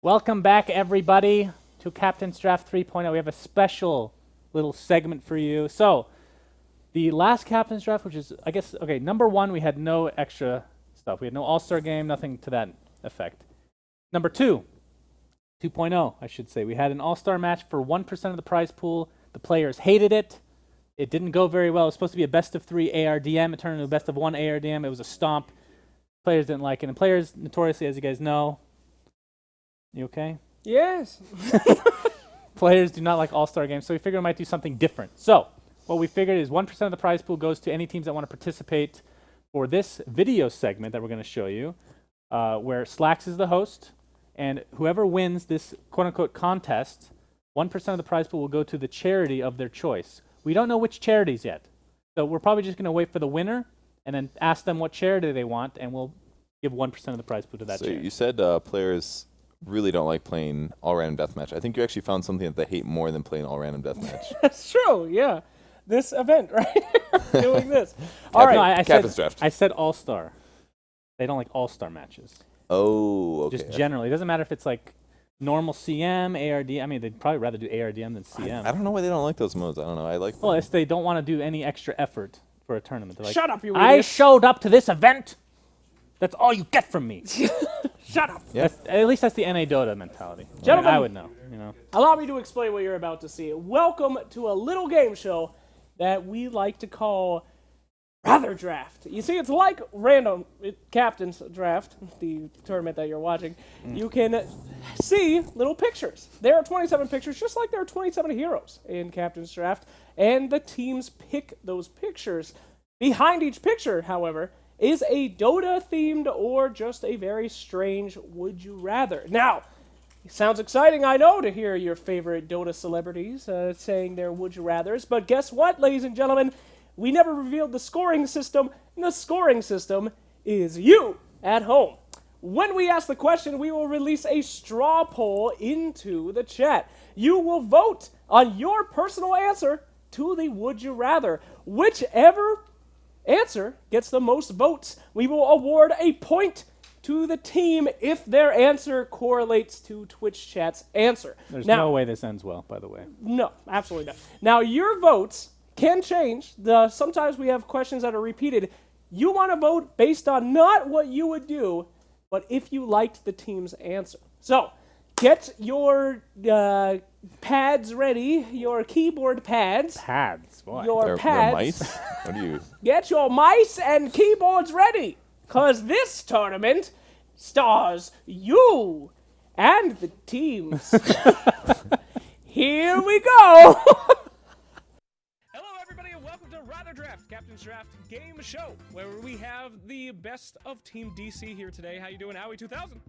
Welcome back, everybody, to Captain's Draft 3.0. We have a special little segment for you. So, the last Captain's Draft, which is, I guess, okay, number one, we had no extra stuff. We had no All-Star game, nothing to that effect. Number two, 2.0, I should say. We had an All-Star match for 1% of the prize pool. The players hated it. It didn't go very well. It was supposed to be a best-of-3 ARDM. It turned into a best-of-1 ARDM. It was a stomp. Players didn't like it. And players, notoriously, as you guys know, you okay? Yes. Players do not like all-star games, so we figured we might do something different. So what we figured is 1% of the prize pool goes to any teams that want to participate for this video segment that we're going to show you, where Slacks is the host, and whoever wins this quote-unquote contest, 1% of the prize pool will go to the charity of their choice. We don't know which charities yet, so we're probably just going to wait for the winner and then ask them what charity they want, and we'll give 1% of the prize pool to that charity. So you said players really don't like playing all-random deathmatch. I think you actually found something that they hate more than playing all-random deathmatch. That's true, yeah. This event, right? Doing this. All right. No, Captain's Draft. I said all-star. They don't like all-star matches. Oh, okay. Just generally. It doesn't matter if it's like normal CM, ARD. I mean, they'd probably rather do ARDM than CM. I don't know why they don't like those modes. I don't know. I like them. Well, it's they don't want to do any extra effort for a tournament. They're like, Shut up, you I idiot. showed up to this event. That's all you get from me. Shut up. Yeah. At least that's the NA Dota mentality. Gentlemen. I would know. You know. Allow me to explain what you're about to see. Welcome to a little game show that we like to call RatherDraft. You see, it's like random Captain's Draft, the tournament that you're watching. You can see little pictures. There are 27 pictures, just like there are 27 heroes in Captain's Draft, and the teams pick those pictures. Behind each picture, however, is a Dota-themed or just a very strange would you rather. Now, it sounds exciting, I know, to hear your favorite Dota celebrities saying their would you rathers, but guess what, ladies and gentlemen? We never revealed the scoring system, and the scoring system is you at home. When we ask the question, we will release a straw poll into the chat. You will vote on your personal answer to the would you rather. Whichever answer gets the most votes, we will award a point to the team if their answer correlates to Twitch chat's answer. There's Now, no way this ends well, by the way. no, absolutely not. Now, your votes can change. Sometimes we have questions that are repeated. You want to vote based on not what you would do, but if you liked the team's answer. So, get your pads ready, your keyboard pads. Pads. What? Your They're pads. mice? What do you... Get your mice and keyboards ready, because this tournament stars you and the teams. Here we go. Hello, everybody, and welcome to RatherDraft, Captain's Draft game show, where we have the best of Team DC here today. How you doing, Howie 2000?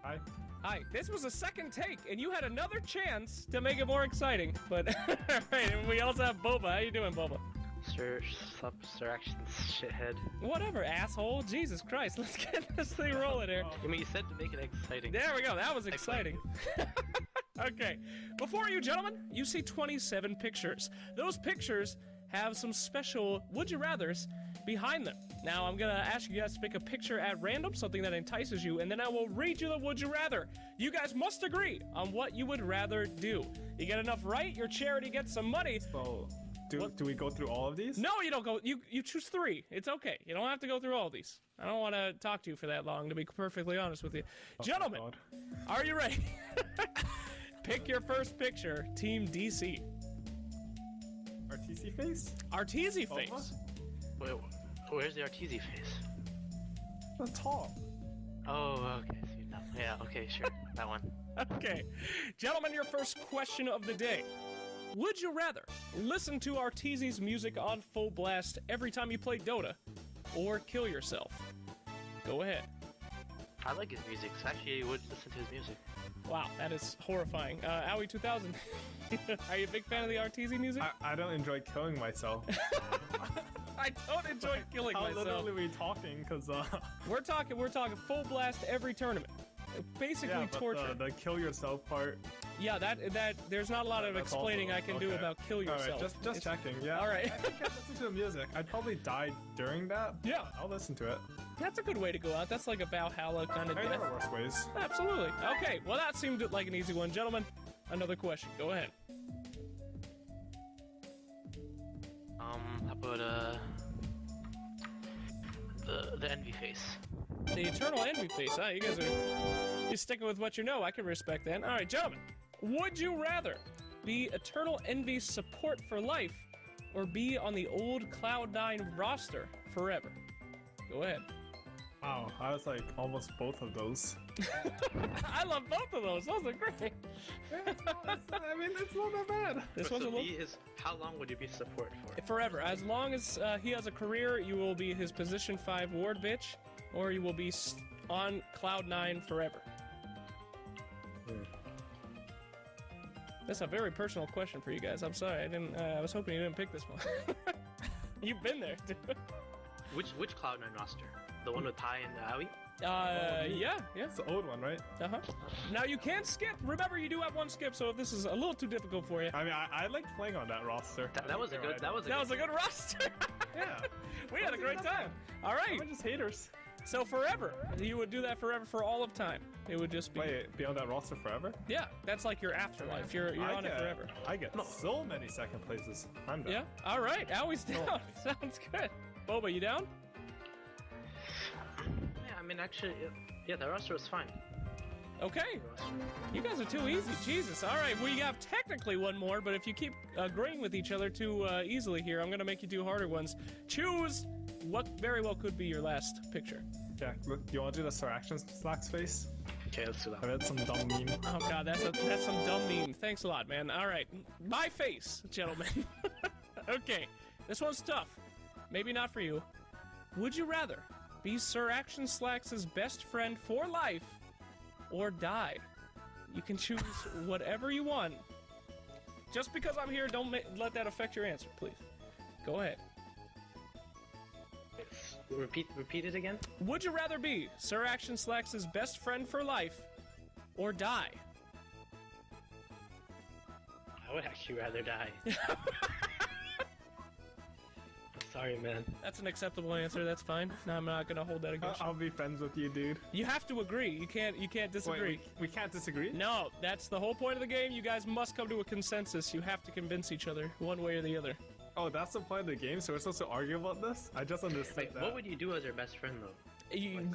Hi. Hi. This was a second take, and you had another chance to make it more exciting. But right, and we also have Boba. How you doing, Boba? Sir actions, shithead. Whatever, asshole. Jesus Christ. Let's get this thing rolling here. I mean, you said to make it exciting. There we go. That was exciting. Okay. Before you, gentlemen, you see 27 pictures. Those pictures have some special would you rathers behind them. Now, I'm going to ask you guys to pick a picture at random, something that entices you, and then I will read you the would you rather. You guys must agree on what you would rather do. You get enough right, your charity gets some money. So, do we go through all of these? No, you don't go. You choose 3. It's okay. You don't have to go through all these. I don't want to talk to you for that long, to be perfectly honest with you. Gentlemen, God. are you ready? Pick your first picture, Team DC. RTC face? Arteezy Boba? face. Wait, where's the Arteezy face? The top. Oh, okay. So you know. Yeah, okay, sure. That one. Okay. Gentlemen, your first question of the day. Would you rather listen to Arteezy's music on full blast every time you play Dota, or kill yourself? Go ahead. I like his music, so actually I would listen to his music. Wow, that is horrifying. Owie 2000, are you a big fan of the Arteezy music? I don't enjoy killing myself. I don't enjoy killing How myself. literally are we talking? Because We're talking full blast every tournament. basically Yeah, but torture. the kill yourself part. Yeah, that there's not a lot of That's explaining also- I can do okay. about kill yourself. Alright, just checking. Yeah. All right. I think I listen to the music. I'd probably die during that. Yeah. I'll listen to it. That's a good way to go out. That's like a Valhalla kind of I mean, there are death. worse ways. Absolutely. Okay, well that seemed like an easy one. Gentlemen, another question. Go ahead. How about the envy face? The eternal envy face. You guys you're sticking with what you know. I can respect that. All right, gentlemen. Would you rather be eternal envy support for life or be on the old Cloud9 roster forever? Go ahead. Wow, I was like almost both of those. I love both of those. Those are great. I mean, it's not that bad. This one's a So little... B is how long would you be support for? Forever. As long as he has a career, you will be his position 5 ward bitch, or you will be on Cloud9 forever. That's a very personal question for you guys. I'm sorry, I was hoping you didn't pick this one. You've been there, dude. Which Cloud9 roster? The one with Pi and Aoi? Yeah. It's the old one, right? Now you can skip. Remember, you do have one skip. So if this is a little too difficult for you, I mean, I liked playing on that roster. That was a good. That was a that good. was a good roster. Yeah. We had a great time. All right. We're just haters. So forever, you would do that forever for all of time. It would just be. Wait, be on that roster forever? Yeah, that's like your afterlife. You're on it forever. I get so many second places. I'm done. Yeah. All right. Aoi's down. Sounds good. Boba, you down? Yeah, I mean, actually, yeah, the roster was fine. Okay. You guys are too easy. Jesus. All right. We have technically one more, but if you keep agreeing with each other too easily here, I'm gonna make you do harder ones. Choose what very well could be your last picture. Yeah, look, you want to do the Sir Action Slacks face? Okay, let's do that. I read some dumb meme. Oh god, that's some dumb meme. Thanks a lot, man. All right, my face, gentlemen. Okay, this one's tough. Maybe not for you. Would you rather be Sir Action Slacks' best friend for life, or die? You can choose whatever you want. Just because I'm here, don't let that affect your answer, please. Go ahead. Repeat it again. Would you rather be Sir Action Slacks' best friend for life, or die? I would actually rather die. Sorry, man. That's an acceptable answer. That's fine. No, I'm not gonna hold that against you. I'll be friends with you, dude. You have to agree. You can't disagree. Wait, we can't disagree? No, that's the whole point of the game. You guys must come to a consensus. You have to convince each other, one way or the other. Oh, that's the point of the game, so we're supposed to argue about this? I just understood Wait, that. what would you do as your best friend, though?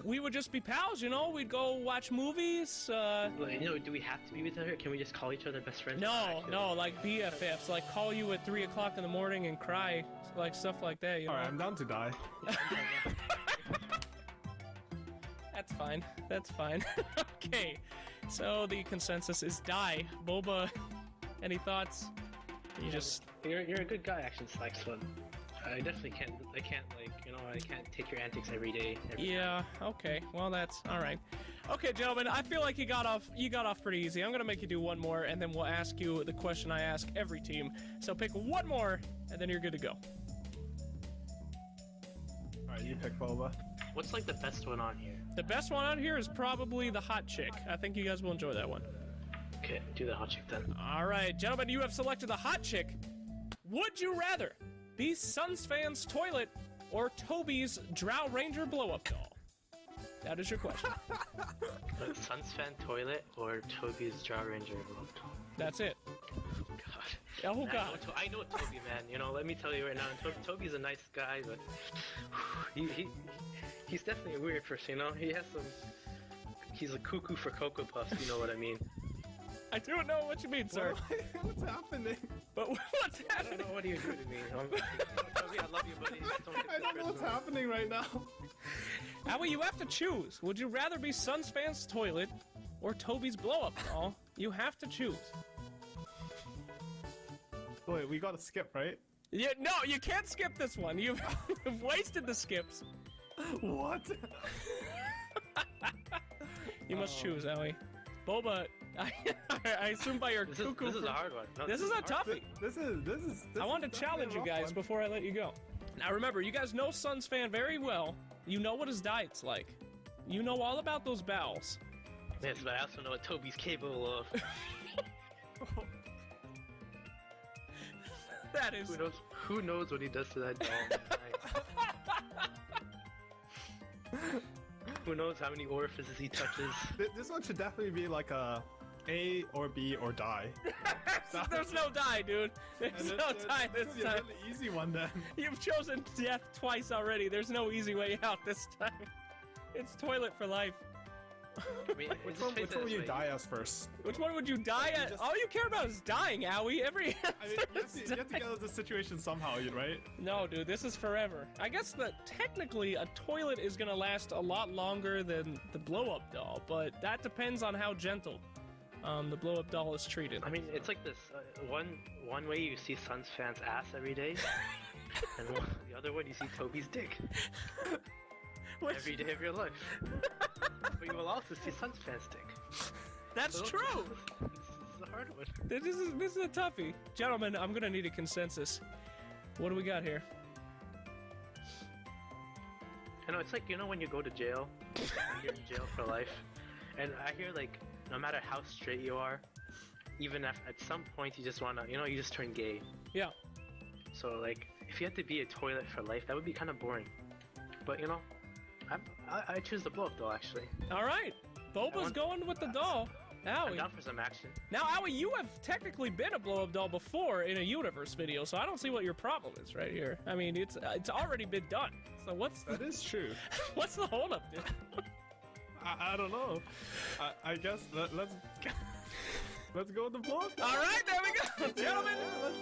We would just be pals, you know? We'd go watch movies. Like, do we have to be with each other? Can we just call each other best friends? No, like BFFs. Like call you at 3 o'clock in the morning and cry. Like stuff like that, you know? Alright, I'm down to die. That's fine. That's fine. Okay, so the consensus is die. Boba, any thoughts? You just... You're a good guy, Action Slacks, but I definitely can't. I can't I can't take your antics every day. Yeah. Okay. Well, that's all right. Okay, gentlemen. I feel like you got off pretty easy. I'm gonna make you do one more, and then we'll ask you the question I ask every team. So pick one more, and then you're good to go. Alright, you pick Boba. What's like the best one on here? The best one out here is probably the hot chick. I think you guys will enjoy that one. Okay, do the hot chick then. All right, gentlemen. You have selected the hot chick. Would you rather be Sunsfan's toilet or Toby's Drow Ranger blow-up doll? That is your question. Sunsfan toilet or Toby's Drow Ranger? That's it. God. Oh god. I know Toby, man. Let me tell you right now. Toby's a nice guy, but he's definitely a weird person. He has some. He's a cuckoo for Cocoa Puffs. You know what I mean? I don't know what you mean, sir. What's happening? But what's I don't happening? know what do you do to me. Toby, I love you, buddy. Just don't I don't know what's happening right now. Howie, you have to choose. Would you rather be Sunsfan's toilet or Toby's blow-up doll? You have to choose. Wait, we gotta skip, right? Yeah, no, you can't skip this one. You've wasted the skips. What? You must choose, Howie. Boba, I assume by your cuckoo. This is a hard one. No, This is a hard. toughie. This is. I wanted to challenge you guys before I let you go. Now remember, you guys know Suns fan very well. You know what his diet's like. You know all about those bowels. Yes, but I also know what Toby's capable of. That is. Who knows what he does to that doll? Who knows how many orifices he touches? This one should definitely be like A or B or die. There's no die, dude. There's no die this It's time. a really easy one then. You've chosen death twice already. There's no easy way out this time. It's toilet for life. I mean, Which just one face it will this you way. die as first? Which one would you die at? just- All you care about is dying, Owie. Every I mean, you have to get out of the situation somehow, right? No, dude, this is forever. I guess that technically a toilet is gonna last a lot longer than the blow-up doll, but that depends on how gentle the blow-up doll is treated. I mean, it's like this. One way you see Suns fans' ass every day, and the other one you see Toby's dick every day of your life. But you will also see Suns fans' dick. That's So true. This is a hard one. This is a toughie. Gentlemen, I'm gonna need a consensus. What do we got here? I know, it's like, you know when you go to jail, and you're in jail for life, and I hear like, no matter how straight you are, even if at some point you just wanna, you just turn gay. Yeah. So like, if you had to be a toilet for life, that would be kind of boring. But I choose the blow-up doll actually. All right. Boba's going with the doll. I'm Owie. down for some action. Now, Owie, you have technically been a blow-up doll before in a universe video, so I don't see what your problem is right here. I mean, it's already been done. So what's That is true. what's the holdup, dude? I don't know. I guess let's go with the block. All right, there we go, gentlemen.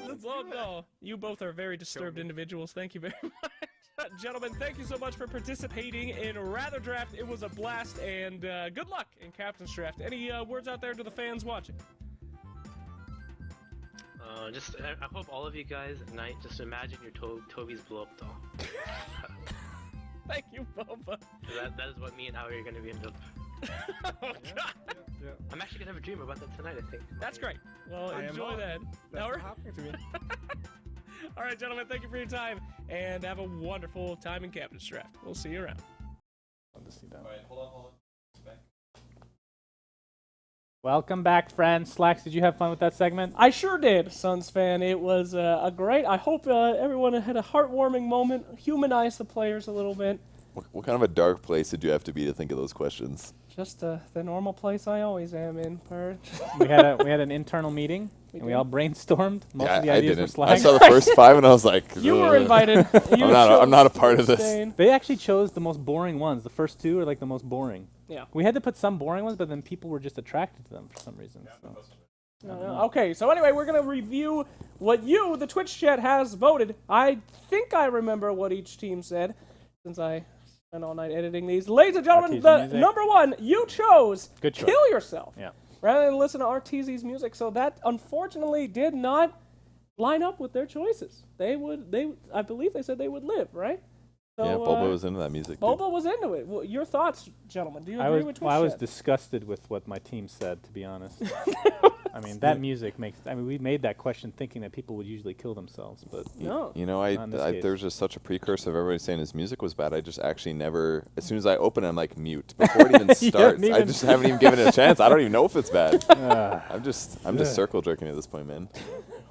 let's Blow-up do it. doll. You both are very disturbed individuals. Thank you very much. Gentlemen, thank you so much for participating in RatherDraft. It was a blast, and good luck in Captain's Draft. Any words out there to the fans watching? I hope all of you guys at night just imagine your Toby's blow-up doll. Thank you, Boba. That is what me and Howie are gonna be into. Oh, God. Yeah. I'm actually gonna have a dream about that tonight, I think. That's great. Well, I am enjoy not. that. That's All not right. happening to me. All right, gentlemen, thank you for your time, and have a wonderful time in Captain's Draft. We'll see you around. Love to see that. Alright, hold on. Welcome back, friends. Slacks, did you have fun with that segment? I sure did, Suns fan. It was a great. I hope everyone had a heartwarming moment, humanized the players a little bit. What kind of a dark place did you have to be to think of those questions? Just the normal place I always am in, Purge. we had an internal meeting, and we all brainstormed. Most of the I ideas were didn't. Slack. I saw the first 5 and I was like, You were "Ugh." invited. You I'm not a chose part of to this. abstain. They actually chose the most boring ones. The first two are like the most boring. Yeah. We had to put some boring ones, but then people were just attracted to them for some reason. So. Okay, so anyway, we're going to review what you, the Twitch chat, has voted. I think I remember what each team said, since I spent all night editing these. Ladies and gentlemen, RTZ the music. number one, you chose Good choice. Kill Yourself. Yeah. Rather than listen to RTZ's music, so that unfortunately did not line up with their choices. I believe they said they would live, right? So, Yeah, Bulba was into that music. dude. Boba was into it. Well, your thoughts, gentlemen? Do you agree with Twitch I was chat? disgusted with what my team said, to be honest. I mean, that music makes. I mean, we made that question thinking that people would usually kill themselves, but No. You know, Not in this case. there's just such a precursor of everybody saying his music was bad. I just actually never, as soon as I open it, I'm like mute before it even starts. I even- just haven't even given it a chance. I don't even know if it's bad. uh, I'm just circle jerking at this point, man.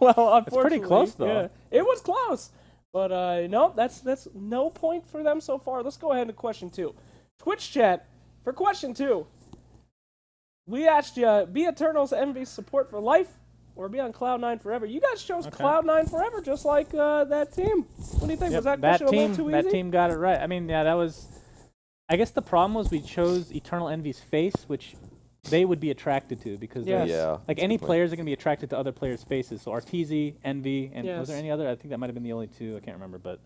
Well, unfortunately, pretty close, though. Yeah, it was close, but no, that's no point for them so far. Let's go ahead to question 2. Twitch chat for question 2. We asked you, be Eternal's envy support for life, or be on Cloud9 forever. You guys chose Cloud9 forever, just like that team. What do you think? yep, Was that question a little too easy? that team got it right. I mean, yeah, that was. I guess the problem was we chose Eternal Envy's face, which they would be attracted to because Yes. they're- Yeah. like that's a any good point. players are going to be attracted to other players' faces. So Arteezy, Envy, and was there Yes. any other? I think that might have been the only two. I can't remember, but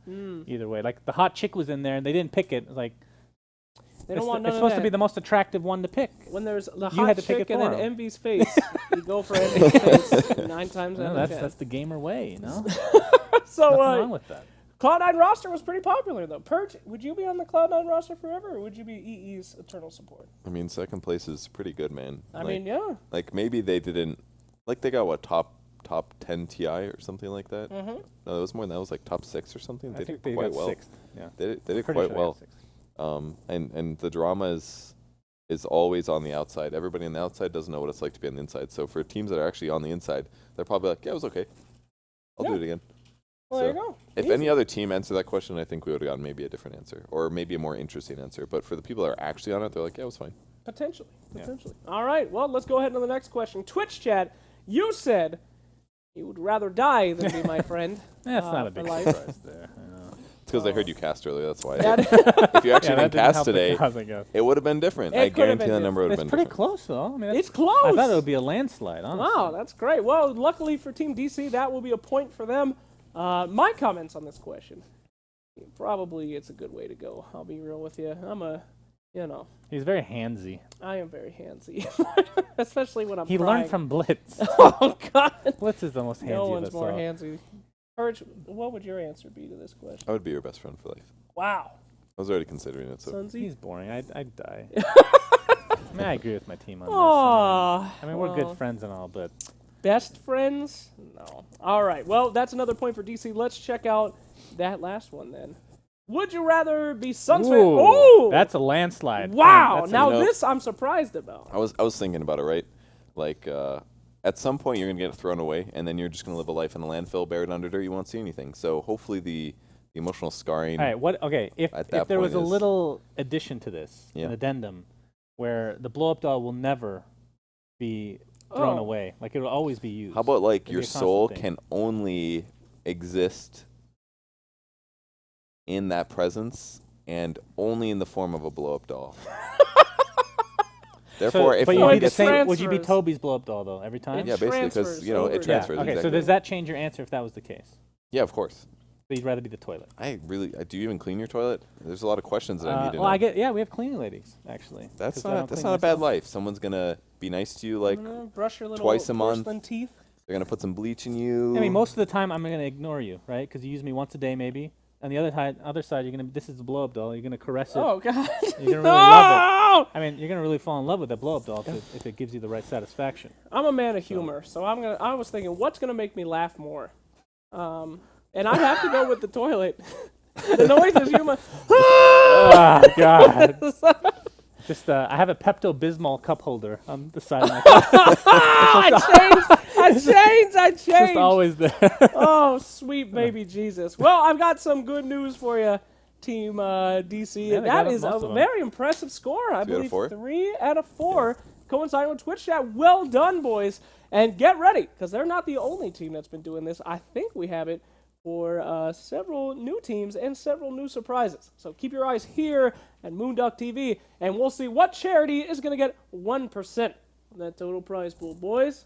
either way, like the hot chick was in there and they didn't pick it. Like They don't want none it's of supposed to that. be the most attractive one to pick. When there's the You hot had to pick chick it and for then him. Envy's face, you go for Envy's face 9 times No, out of that's 10. that's the gamer way, you know. So Nothing wrong with that. Cloud9 roster was pretty popular, though. Purge, would you be on the Cloud9 roster forever, or would you be EE's Eternal support? I mean, second place is pretty good, man. I mean, yeah. Like maybe they didn't, like they got what top 10 TI or something like that. Mm-hmm. No, it was more than that. It was like top 6 or something. I They think did they quite got well. sixth. Yeah, They did Pretty quite sure they well. got sixth. And the drama is is always on the outside. Everybody on the outside doesn't know what it's like to be on the inside. So for teams that are actually on the inside, they're probably like, yeah, it was okay. I'll do it again. Well, there you go. If Easy. any other team answered that question, I think we would have gotten maybe a different answer or maybe a more interesting answer. But for the people that are actually on it, they're like, yeah, it was fine. Potentially. All right, well, let's go ahead to the next question. Twitch chat, you said you would rather die than be my friend. That's not a big life. surprise there. I know. It's because I heard you cast earlier. That's why. Yeah, If you actually didn't that didn't cast help the today, cause, I guess. it would have been different. It I could have guarantee been that number would have It's been pretty different. close, though. I mean, it's close. I thought it would be a landslide, honestly. Wow, that's great. Well, luckily for Team DC, that will be a point for them. My comments on this question, probably it's a good way to go. I'll be real with you. He's very handsy. I am very handsy, especially when I'm He crying. learned from Blitz. Oh, God. Blitz is the most handsy No of one's us more all. handsy. Courage, what would your answer be to this question? I would be your best friend for life. Wow. I was already considering it. So Sunsy? He's boring. I'd die. I mean, I agree with my team on this. Aww. I mean, we're good friends and all, but Best friends? No. All right. Well, that's another point for DC. Let's check out that last one then. Would you rather be Suns fan? ooh, Oh, that's a landslide. wow. That's Now You know- this I'm surprised about. I was thinking about it, right? Like at some point you're gonna get thrown away, and then you're just gonna live a life in a landfill buried under dirt. You won't see anything. So hopefully the emotional scarring. All right. What? Okay. If At that there was a point is- little addition to this, Yeah. an addendum, where the blow up doll will never be thrown Oh. away, like it will always be used. How about like It'd your be a constant soul thing. can only exist in that presence and only in the form of a blow up doll. Therefore, if but one you'd be the gets same. Would you be transfers. Toby's blow up doll though every time? yeah, basically because transfers you know over. it Yeah, transfers. Okay. Exactly. So does that change your answer if that was the case? Yeah, of course. But you'd rather be the toilet. Do you even clean your toilet? There's a lot of questions that I need to know. Well, I get. Yeah, we have cleaning ladies actually. That's 'cause I don't that's clean not a bad myself. life. Someone's gonna be nice to you, like Brush your little twice a month. porcelain teeth. they're gonna put some bleach in you. I mean, most of the time I'm gonna ignore you, right? Because you use me once a day, maybe. On the other side, you're gonna. This is the blow up doll. You're gonna caress it. Oh, God. You're gonna really love it. I mean, you're gonna really fall in love with that blow up doll if it gives you the right satisfaction. I'm a man of humor, so I was thinking, what's gonna make me laugh more? And I have to go with the toilet. The noise is human. Oh God! Just I have a Pepto Bismol cup holder on the side of my cup. I changed. Just always there. Oh, sweet baby Jesus. Well, I've got some good news for you, Team DC. Yeah, And they that got is most a of them. very impressive score. I 3 out of believe 4? 3 out of 4. Coinciding with Twitch chat. Well done, boys. And get ready, because they're not the only team that's been doing this. I think we have it for several new teams and several new surprises. So keep your eyes here at moonducktv, and we'll see what charity is going to get 1% of that total prize pool. Boys,